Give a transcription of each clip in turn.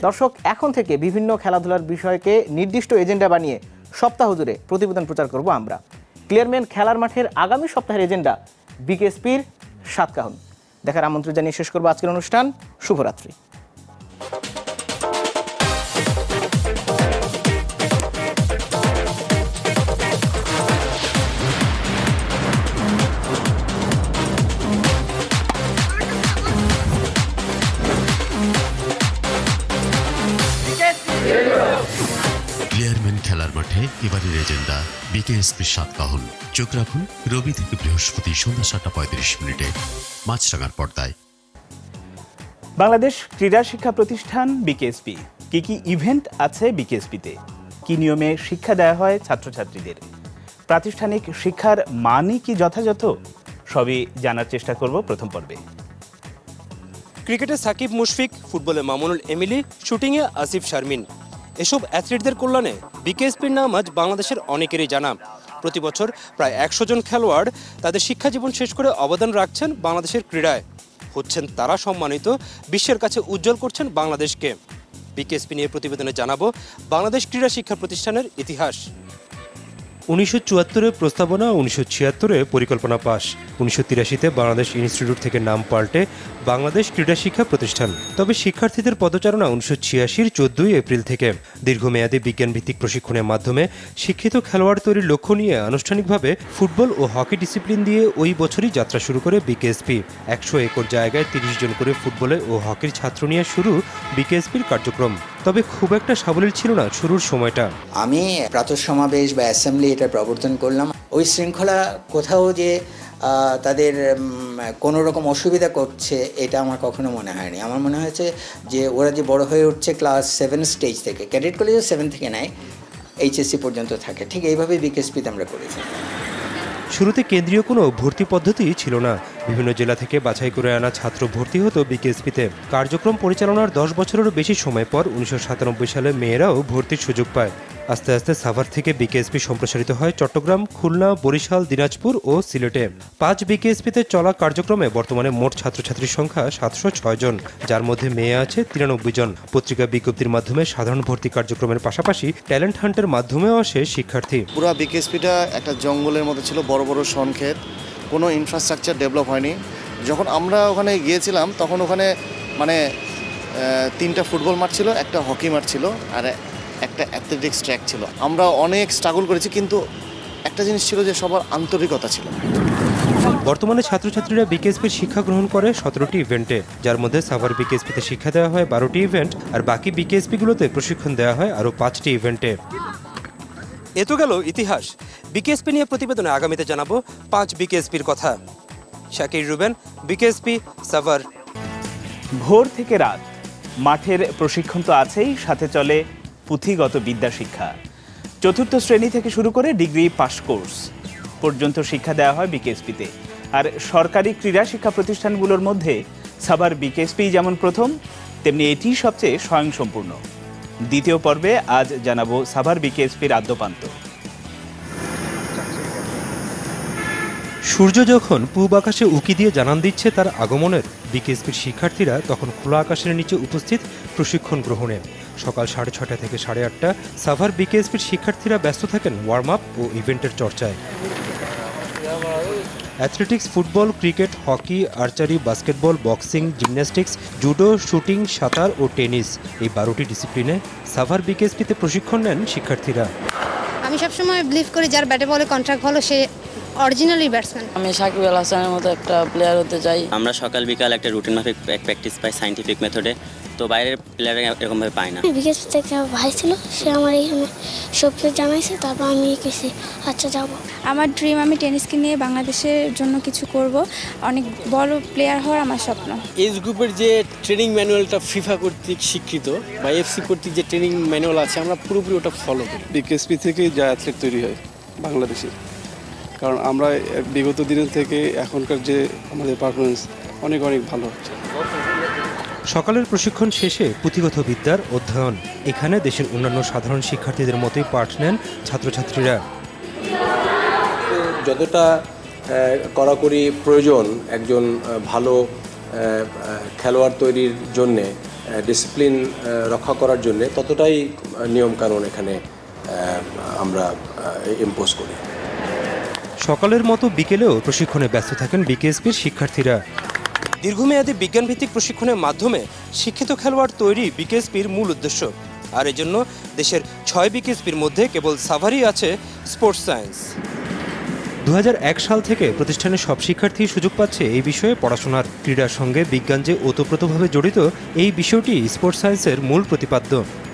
দর্শক, এখন থেকে বিভিন্ন খেলাধুলার বিষয়কে নির্দিষ্ট এজেন্ডা বানিয়ে সপ্তাহ জুড়ে প্রতিবেদন প্রচার করব আমরা। ক্লিয়ারম্যান খেলার মাঠের আগামী সপ্তাহের এজেন্ডা বিকেএসপির 7 কাহন। দেখার আমন্ত্রণ জানিয়ে শেষ করবো আজকের অনুষ্ঠান। শুভরাত্রি। ক্লিয়ারম্যান খেলার মাঠে এবারের এজেন্ডা বিকেএসপির 7 কাহন। চোখ রাখুন রবি থেকে বৃহস্পতি সন্ধ্যা 7:35 মাছরাঙার পর্দায়। বাংলাদেশ ক্রীড়া শিক্ষা প্রতিষ্ঠান বিকেএসপি। কি ইভেন্ট আছে বিকেএসপিতে? কি নিয়মে শিক্ষা দেওয়া হয় ছাত্রছাত্রীদের? প্রাতিষ্ঠানিক শিক্ষার মানই কি যথাযথ? সবই জানার চেষ্টা করব প্রথম পর্বে। ক্রিকেটে সাকিব মুশফিক, ফুটবলে মামুনুল এমিলি, শুটিংয়ে আসিফ শারমিন, এসব অ্যাথলিটদের কল্যাণে বিকেএসপির নাম আজ বাংলাদেশের অনেকেরই জানা। প্রতি বছর প্রায় 100 জন খেলোয়াড় তাদের শিক্ষা জীবন শেষ করে অবদান রাখছেন বাংলাদেশের ক্রীড়ায়। হচ্ছেন তারা সম্মানিত, বিশ্বের কাছে উজ্জ্বল করছেন বাংলাদেশকে। বিকেএসপি নিয়ে প্রতিবেদনে জানাবো বাংলাদেশ ক্রীড়া শিক্ষা প্রতিষ্ঠানের ইতিহাস। 1974-এ প্রস্তাবনা, 1976-এ পরিকল্পনা পাস, 1983-তে বাংলাদেশ ইনস্টিটিউট থেকে নাম পাল্টে বাংলাদেশ ক্রীড়া শিক্ষা প্রতিষ্ঠান। তবে শিক্ষার্থীদের পদচারণা 1986-র 14 এপ্রিল থেকে। দীর্ঘমেয়াদী বিজ্ঞানভিত্তিক প্রশিক্ষণের মাধ্যমে শিক্ষিত খেলোয়াড় তৈরির লক্ষ্য নিয়ে আনুষ্ঠানিকভাবে ফুটবল ও হকি ডিসিপ্লিন দিয়ে ওই বছরই যাত্রা শুরু করে বিকেএসপি। 100 একর জায়গায় 30 জন করে ফুটবলে ও হকির ছাত্র নিয়ে শুরু বিকেএসপির কার্যক্রম। তবে খুব একটা সাবলীল ছিল না শুরুর সময়টা। আমি প্রাতঃ সমাবেশ বা অ্যাসেম্বলি এটা প্রবর্তন করলাম। ওই শৃঙ্খলা কোথাও যে তাদের কোনো রকম অসুবিধা করছে এটা আমার কখনো মনে হয়নি। আমার মনে হয়েছে যে ওরা যে বড় হয়ে উঠছে ক্লাস 7 স্টেজ থেকে, ক্যাডেট কলেজে 7 থেকে নেয়, এইচএসসি পর্যন্ত থাকে, ঠিক এইভাবেই বিকেএসপিতে আমরা করেছি। শুরুতে কেন্দ্রীয় কোনো ভর্তি পদ্ধতি ছিল না। বিভিন্ন জেলা থেকে বাছাই করে আনা ছাত্র ভর্তি হতো বিকেএসপিতে। কার্যক্রম পরিচালনার 10 বছরেরও বেশি সময় পর 1997 সালে মেয়েরাও ভর্তির সুযোগ পায়। আস্তে আস্তে সাভার থেকে বিকেএসপি সম্প্রসারিত হয় চট্টগ্রাম, খুলনা, বরিশাল, দিনাজপুর ও সিলেটে। 5 বিকেএসপিতে চলা কার্যক্রমে বর্তমানে মোট ছাত্রছাত্রীর সংখ্যা 706 জন, যার মধ্যে মেয়ে আছে 93 জন। পত্রিকা বিজ্ঞপ্তির মাধ্যমে সাধারণ ভর্তি কার্যক্রমের পাশাপাশি ট্যালেন্ট হান্টের মাধ্যমেও আসে শিক্ষার্থী। পুরো বিকেএসপিটা একটা জঙ্গলের মতো ছিল, বড় বড় শনক্ষেত, কোনো ইনফ্রাস্ট্রাকচার ডেভেলপ হয়নি। যখন আমরা ওখানে গিয়েছিলাম তখন ওখানে মানে 3টা ফুটবল মাঠ ছিল, একটা হকি মাঠ ছিল আর একটা অ্যাথলেটিক্স ট্র্যাক ছিল। আমরা অনেক স্ট্রাগল করেছি, কিন্তু একটা জিনিস ছিল যে সবার আন্তরিকতা ছিল। বর্তমানে ছাত্রছাত্রীরা বিকেএসপির শিক্ষা গ্রহণ করে 17টি ইভেন্টে, যার মধ্যে সাভার বিকেএসপিতে শিক্ষা দেওয়া হয় 12টি ইভেন্ট, আর বাকি বিকেএসপিগুলোতে প্রশিক্ষণ দেওয়া হয় আরও 5টি ইভেন্টে। এ তো গেল ইতিহাস। বিকেএসপি নিয়ে প্রতিবেদনে আগামীতে জানাবো 5 বিকেএসপির কথা। Shakir Ruben, BKSP, Savar. ভোর থেকে রাত মাঠের প্রশিক্ষণ তো আছেই, সাথে চলে পুঁথিগত বিদ্যা শিক্ষা। 4র্থ শ্রেণী থেকে শুরু করে ডিগ্রি পাস কোর্স পর্যন্ত শিক্ষা দেওয়া হয় বিকেএসপিতে। আর সরকারি ক্রীড়া শিক্ষা প্রতিষ্ঠানগুলোর মধ্যে সাভার বিকেএসপি যেমন প্রথম, তেমনি এটি সবচেয়ে স্বয়ংসম্পূর্ণ। দ্বিতীয় পর্বে আজ জানাবো সাভার বিকেএসপির আদ্যপান্ত। সূর্য যখন পূব আকাশে উঁকি দিয়ে জানান দিচ্ছে তার আগমনের, বিকেএসপির শিক্ষার্থীরা তখন খোলা আকাশের নিচে উপস্থিত প্রশিক্ষণ গ্রহণে। সকাল 6:30 থেকে 8:30 সাভার বিকেএসপির শিক্ষার্থীরা ব্যস্ত থাকেন ওয়ার্ম আপ ও ইভেন্টের চর্চায়। Athletics, football, cricket, hockey, archery, basketball, boxing, gymnastics, judo, shooting, সাঁতার ও টেনিস, এই 12টি ডিসিপ্লিনে সাভার বিকেএসপিতে প্রশিক্ষণ নেন শিক্ষার্থীরা। আমি সবসময় বিলিভ করি যার ব্যাটে বলে কন্ট্রাক্ট ভালো সে অরিজিনালি ব্যাটসম্যান। আমি সাকিব আল হাসানের মতো একটা প্লেয়ার হতে চাই। আমরা সকাল বিকাল একটা রুটিন মাফিক প্র্যাকটিস পাই সায়েন্টিফিক মেথডে, তো বাইরের প্লেয়াররা এরকমভাবে পায় না। বিকেএসপি থেকে ভাই ছিল, সে আমার এখানে সব কিছু জানাইছে, তারপর আমি গেছি, আচ্ছা যাব। আমার ড্রিম, আমি টেনিসকে নিয়ে বাংলাদেশের জন্য কিছু করব, অনেক বড় প্লেয়ার হওয়ার আমার স্বপ্ন। এজ গ্রুপের যে ট্রেনিং ম্যানুয়ালটা ফিফা কর্তৃক স্বীকৃত বা এফসি কর্তৃক যে ট্রেনিং ম্যানুয়াল আছে, আমরা পুরোপুরি ওটা ফলো করি। বিকেএসপি থেকেই যা অ্যাথলেট তৈরি হয় বাংলাদেশের, কারণ আমরা বিগত দিনের থেকে এখনকার যে আমাদের পারফরমেন্স অনেক অনেক ভালো হচ্ছে। সকালের প্রশিক্ষণ শেষে পুঁথিগত বিদ্যার অধ্যয়ন। এখানে দেশের অন্যান্য সাধারণ শিক্ষার্থীদের মতোই পাঠ নেন ছাত্রছাত্রীরা। যতটা কড়াকড়ি প্রয়োজন একজন ভালো খেলোয়াড় তৈরির জন্যে, ডিসিপ্লিন রক্ষা করার জন্য ততটাই নিয়মকানুন এখানে আমরা ইম্পোজ করি। সকালের মতো বিকেলেও প্রশিক্ষণে ব্যস্ত থাকেন বিকেএসপির শিক্ষার্থীরা। দীর্ঘমেয়াদী বিজ্ঞানভিত্তিক প্রশিক্ষণের মাধ্যমে শিক্ষিত খেলোয়াড় তৈরি বিকেএসপির মূল উদ্দেশ্য। আর এজন্য দেশের 6 বিকেএসপির মধ্যে কেবল সাভারই আছে স্পোর্টস সায়েন্স। 2001 সাল থেকে প্রতিষ্ঠানের সব শিক্ষার্থী সুযোগ পাচ্ছে এই বিষয়ে পড়াশোনার। ক্রীড়ার সঙ্গে বিজ্ঞান যে ওতপ্রোতভাবে জড়িত, এই বিষয়টি স্পোর্টস সায়েন্সের মূল প্রতিপাদ্য।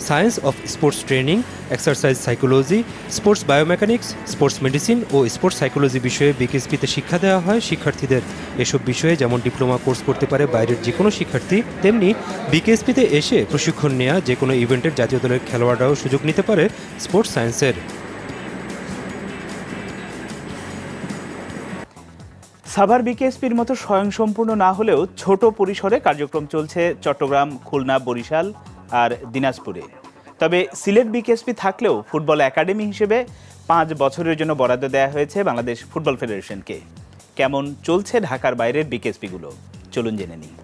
Science of sports training, exercise psychology, sports biomechanics, sports medicine ও স্পোর্টস সাইকোলজি বিষয়ে বিকেএসপিতে শিক্ষা দেওয়া হয় শিক্ষার্থীদের। এসব বিষয়ে যেমন ডিপ্লোমা কোর্স করতে পারে বাইরের যে কোনো শিক্ষার্থী, তেমনি বিকেএসপিতে এসে প্রশিক্ষণ নেওয়া যে কোনো ইভেন্টের জাতীয় দলের খেলোয়াড়রাও সুযোগ নিতে পারে স্পোর্টস সায়েন্সের। সাভার বিকেএসপির মতো স্বয়ংসম্পূর্ণ না হলেও ছোট পরিসরে কার্যক্রম চলছে চট্টগ্রাম, খুলনা, বরিশাল আর দিনাজপুরে। তবে সিলেট বিকেএসপি থাকলেও ফুটবল একাডেমি হিসেবে 5 বছরের জন্য বরাদ্দ দেওয়া হয়েছে বাংলাদেশ ফুটবল ফেডারেশনকে। কেমন চলছে ঢাকার বাইরের বিকেএসপিগুলো, চলুন জেনে নিই।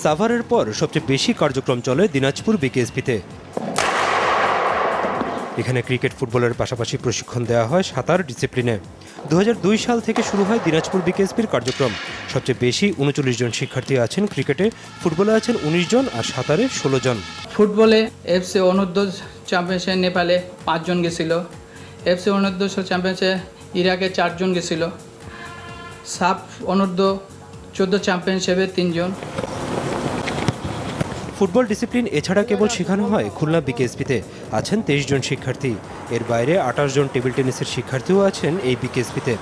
সাভারের পর সবচেয়ে বেশি কার্যক্রম চলে দিনাজপুর বিকেএসপিতে। এখানে ক্রিকেট, ফুটবলের পাশাপাশি প্রশিক্ষণ দেওয়া হয় সাঁতার ডিসিপ্লিনে। 2002 সাল থেকে শুরু হয় দিনাজপুর বিকেএসপির কার্যক্রম। সবচেয়ে বেশি 39 জন শিক্ষার্থী আছেন ক্রিকেটে, ফুটবলে আছেন 19 জন আর সাঁতারে 16 জন। ফুটবলে এফসি অনূর্ধ্ব চ্যাম্পিয়নশিপ নেপালে 5 জন গেছিল, এফসি অনূর্ধ্ব চ্যাম্পিয়নশিপ ইরাকে 4 জন গেছিল, সাব অনূর্ধ্ব 14 চ্যাম্পিয়নশিপে 3 জন। ফুটবল ডিসিপ্লিন এছাড়া কেবল শেখানো হয় খুলনা বিকেএসপিতে, আছেন 23 জন শিক্ষার্থী। এর বাইরে 28 জন টেবিল টেনিসের শিক্ষার্থীও আছেন এই বিকেএসপিতে।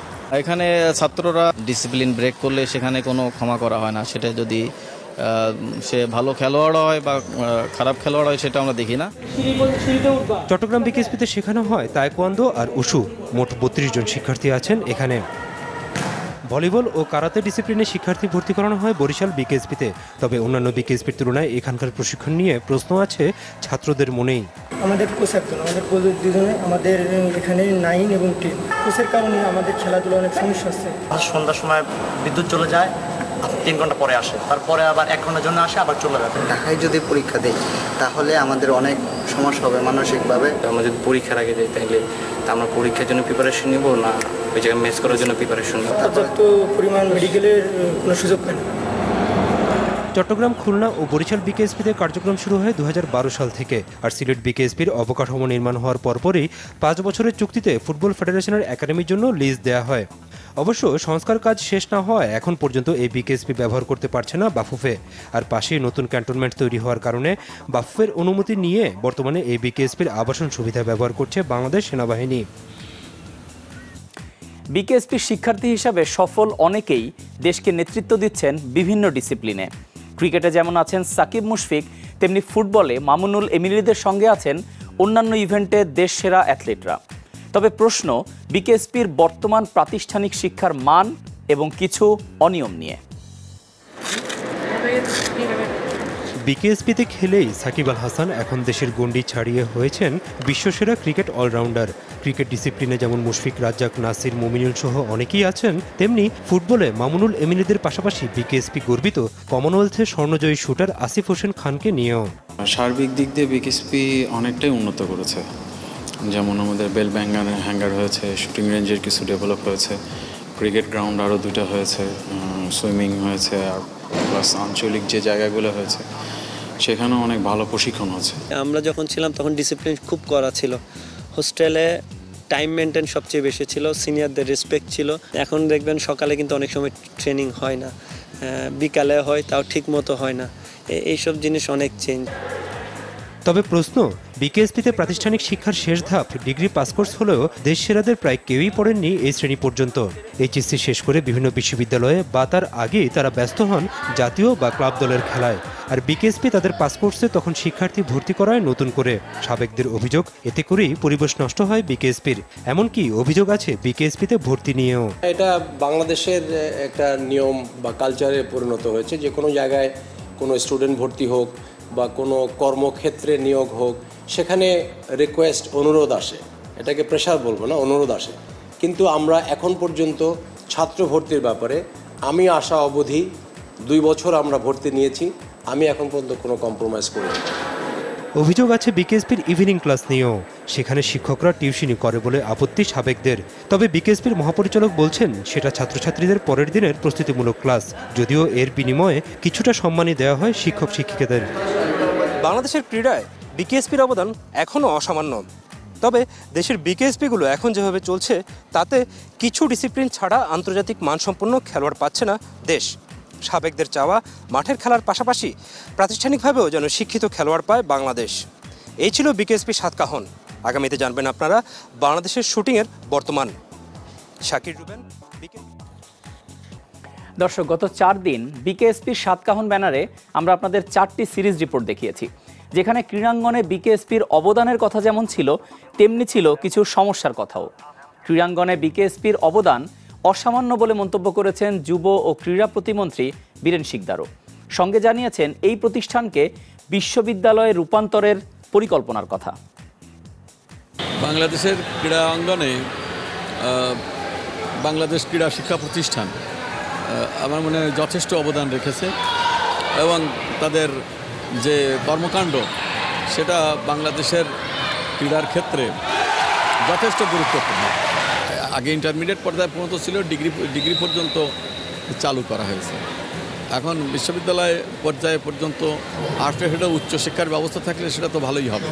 এখানে ছাত্ররা ডিসিপ্লিন ব্রেক করলে সেখানে কোনো ক্ষমা করা হয় না। সেটা যদি সে ভালো খেলোয়াড় হয় বা খারাপ খেলোয়াড় হয় সেটা আমরা দেখি না। চট্টগ্রাম বিকেএসপিতে শেখানো হয় তায়কোয়ান্দো আর উশু। মোট 32 জন শিক্ষার্থী আছেন এখানে। ভলিবল ও কারাতে ডিসিপ্লিনে শিক্ষার্থী ভর্তি করানো হয় বরিশাল বিকেএসপিতে। তবে অন্যান্য বিকেএসপির তুলনায় এখানকার প্রশিক্ষণ নিয়ে প্রশ্ন আছে ছাত্রদের মনেই। আমাদের কোচ একজন, আমাদের কোচ দুজনে, আমাদের এখানে 9 এবং 10। কোচের কারণে আমাদের খেলাধুলা অনেক সমস্যা আছে। সন্ধ্যার সময় বিদ্যুৎ চলে যায়, 3 ঘন্টা পরে আসে, তারপরে আবার 1 ঘন্টার জন্য আসে, আবার চলে যাবে। ঢাকায় যদি পরীক্ষা দেয় তাহলে আমাদের অনেক সমস্যা হবে মানসিকভাবে। আমরা যদি পরীক্ষার আগে যাই তাহলে আমরা পরীক্ষার জন্য প্রিপারেশন নিব না ওই জায়গায় ম্যাচ করার জন্য প্রিপারেশন নিব। পর্যাপ্ত পরিমাণ মেডিকেলের কোনো সুযোগ পায় না। চট্টগ্রাম, খুলনা ও বরিশাল বিকেএসপিতে কার্যক্রম শুরু হয় 2012 সাল থেকে। আর সিলেট বিকেএসপির অবকাঠামো নির্মাণ হওয়ার পরপরই 5 বছরের চুক্তিতে ফুটবল ফেডারেশনের একাডেমির জন্য লিজ দেওয়া হয়। অবশ্য সংস্কার কাজ শেষ না হওয়ায় এখন পর্যন্ত এই বিকেএসপি ব্যবহার করতে পারছে না বাফুফে। আর পাশেই নতুন ক্যান্টনমেন্ট তৈরি হওয়ার কারণে বাফুফের অনুমতি নিয়ে বর্তমানে এই বিকেএসপির আবাসন সুবিধা ব্যবহার করছে বাংলাদেশ সেনাবাহিনী। বিকেএসপির শিক্ষার্থী হিসাবে সফল অনেকেই দেশকে নেতৃত্ব দিচ্ছেন বিভিন্ন ডিসিপ্লিনে। ক্রিকেটে যেমন আছেন সাকিব মুশফিক, তেমনি ফুটবলে মামুনুল এমিলিদের সঙ্গে আছেন অন্যান্য ইভেন্টে দেশ সেরা অ্যাথলিটরা। তবে প্রশ্ন বিকেএসপির বর্তমান প্রাতিষ্ঠানিক শিক্ষার মান এবং কিছু অনিয়ম নিয়ে। বিকেএসপিতে খেলেই সাকিব আল হাসান এখন দেশের গণ্ডি ছাড়িয়ে হয়েছেন বিশ্বসেরা ক্রিকেট অলরাউন্ডার। ক্রিকেট ডিসিপ্লিনে যেমন মুশফিক, রাজ্জাক, নাসির, মুমিনুল সহ অনেকেই আছেন, তেমনি ফুটবলে মামুনুল এমিলিদের পাশাপাশি বিকেএসপি গর্বিত কমনওয়েলথের স্বর্ণজয়ী শুটার আসিফ হোসেন খানকে নিয়েও। সার্বিক দিক দিয়ে বিকেএসপি অনেকটাই উন্নত করেছে। যেমন আমাদের বেল হ্যাঙ্গার হয়েছে, শুটিং রেঞ্জের কিছু ডেভেলপ হয়েছে, ক্রিকেট গ্রাউন্ড আরও 2টা হয়েছে, সুইমিং হয়েছে, আর প্লাস আঞ্চলিক যে জায়গাগুলো হয়েছে সেখানেও অনেক ভালো প্রশিক্ষণ হচ্ছে। আমরা যখন ছিলাম তখন ডিসিপ্লিন খুব কড়া ছিল। হোস্টেলে টাইম মেনটেন সবচেয়ে বেশি ছিল, সিনিয়রদের রেসপেক্ট ছিল। এখন দেখবেন সকালে কিন্তু অনেক সময় ট্রেনিং হয় না, বিকালে হয়, তাও ঠিক মতো হয় না। এইসব জিনিস অনেক চেঞ্জ। তবে প্রশ্ন, বিকেএসপিতে প্রাতিষ্ঠানিক শিক্ষার শেষ ধাপ ডিগ্রি পাস কোর্স হলেও দেশ সেরাদের প্রায় কেউই পড়েননি এই শ্রেণী পর্যন্ত। এইচএসসি শেষ করে বিভিন্ন বিশ্ববিদ্যালয়ে বা তার আগেই তারা ব্যস্ত হন জাতীয় বা ক্লাব দলের খেলায়। আর বিকেএসপি তাদের পাস কোর্সে তখন শিক্ষার্থী ভর্তি করায় নতুন করে। সাবেকদের অভিযোগ, এতে করেই পরিবেশ নষ্ট হয় বিকেএসপির। এমনকি অভিযোগ আছে বিকেএসপিতে ভর্তি নিয়েও। এটা বাংলাদেশের একটা নিয়ম বা কালচারে পরিণত হয়েছে, যে কোনো জায়গায় কোনো স্টুডেন্ট ভর্তি হোক বা কোনো কর্মক্ষেত্রে নিয়োগ হোক, সেখানে রিকোয়েস্ট, অনুরোধ আসে এটাকে প্রেশার বলবো না, অনুরোধ আসে। কিন্তু আমরা এখন পর্যন্ত ছাত্র ভর্তির ব্যাপারে আমি আশা অবধি 2 বছর আমরা ভর্তি নিয়েছি, আমি এখন পর্যন্ত কোনো কম্প্রোমাইজ করিনি। অভিযোগ আছে বিকেএসপির ইভিনিং ক্লাস নিয়েও, সেখানে শিক্ষকরা টিউশনি করে বলে আপত্তি সাবেকদের। তবে বিকেএসপির মহাপরিচালক বলছেন সেটা ছাত্রছাত্রীদের পরের দিনের প্রস্তুতিমূলক ক্লাস, যদিও এর বিনিময়ে কিছুটা সম্মানই দেওয়া হয় শিক্ষক শিক্ষিকাদের। বাংলাদেশের ক্রীড়ায় বিকেএসপির অবদান এখনও অসামান্য। তবে দেশের বিকেএসপিগুলো এখন যেভাবে চলছে তাতে কিছু ডিসিপ্লিন ছাড়া আন্তর্জাতিক মানসম্পন্ন খেলোয়াড় পাচ্ছে না দেশ। সাবেকদের চাওয়া মাঠের খেলার পাশাপাশি প্রাতিষ্ঠানিকভাবেও যেন শিক্ষিত খেলোয়াড় পায় বাংলাদেশ। এই ছিল বিকেএসপি সাতকাহন। আগামীতে জানবেন আপনারা বাংলাদেশের শুটিংয়ের বর্তমান। শাকির রুবেন। দর্শক, গত 4 দিন বিকেএসপির সাতকাহন ব্যানারে আমরা আপনাদের 4টি সিরিজ রিপোর্ট দেখিয়েছি, যেখানে ক্রীড়াঙ্গনে বিকেএসপির অবদানের কথা যেমন ছিল, তেমনি ছিল কিছু সমস্যার কথাও। ক্রীড়াঙ্গনে বিকেএসপির অবদান অসামান্য বলে মন্তব্য করেছেন যুব ও ক্রীড়া প্রতিমন্ত্রী বীরেন শিকদারও। সঙ্গে জানিয়েছেন এই প্রতিষ্ঠানকে বিশ্ববিদ্যালয়ে রূপান্তরের পরিকল্পনার কথা। বাংলাদেশের ক্রীড়া অঙ্গনে বাংলাদেশ ক্রীড়া শিক্ষা প্রতিষ্ঠান আমার মনে হয় যথেষ্ট অবদান রেখেছে এবং তাদের যে কর্মকাণ্ড সেটা বাংলাদেশের ক্রীড়ার ক্ষেত্রে যথেষ্ট গুরুত্বপূর্ণ। আগে ইন্টারমিডিয়েট পর্যায়ে পর্যন্ত ছিল, ডিগ্রি পর্যন্ত চালু করা হয়েছে। এখন বিশ্ববিদ্যালয় পর্যায়ে পর্যন্ত আর্টস উচ্চশিক্ষার ব্যবস্থা থাকলে সেটা তো ভালোই হবে।